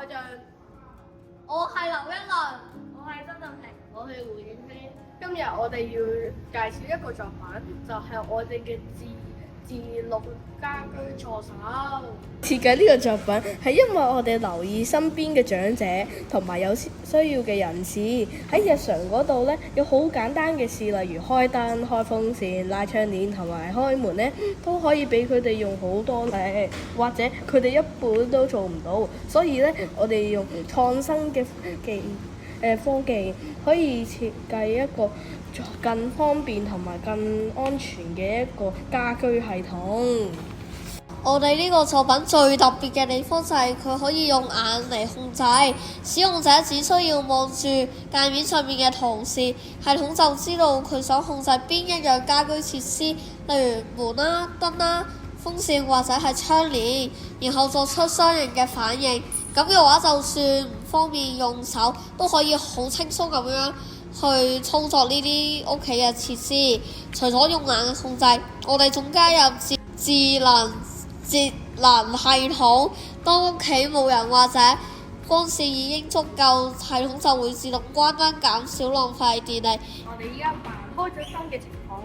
像。我係劉一倫，我係曾振平，我係胡影希。今日我哋要介紹一個作品，就係我哋嘅自綠家居助手。設計呢個作品係因為我哋留意身邊嘅長者同埋有需要嘅人士喺日常嗰度呢，有好簡單嘅事，例如開燈、開風扇、拉窗簾同埋開門呢，都可以俾佢哋用好多力，或者佢哋一般都做唔到，所以呢，我哋用創新嘅科技可以設計一個更方便同埋更安全嘅一個家居系統。我哋呢個作品最特別嘅地方就係佢可以用眼嚟控制，使用者只需要望住界面上面嘅圖示，系統就知道佢想控制邊一樣家居設施，例如門啦、燈啦、風扇或者係窗簾，然後作出相應嘅反應。咁嘅話，就算唔方便用手，都可以好輕鬆咁樣去操作呢啲屋企嘅設施。除咗用眼控制，我哋仲加入智能節能系統，當屋企冇人或者光線已經足夠，系統就會自動關燈，減少浪費電力。我哋依家扮開咗燈嘅情況。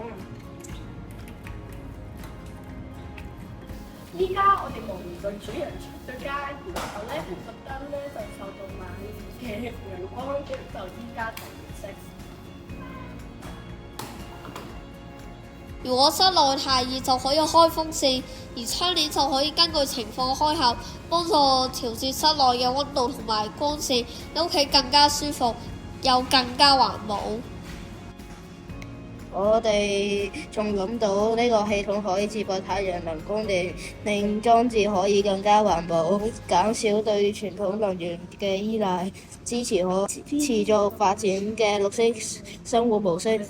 依家我哋模擬個主人出咗街，然後咧個燈咧就受到猛烈嘅陽光，就依家就熄。如果室內太熱，就可以開風扇，而窗簾就可以根據情況開口，幫助調節室內嘅溫度同埋光線，令屋企更加舒服，又更加環保。我哋仲諗到呢個系統可以接駁太陽能供電，令裝置可以更加環保，減少對傳統能源嘅依賴，支持可持續發展嘅綠色生活模式。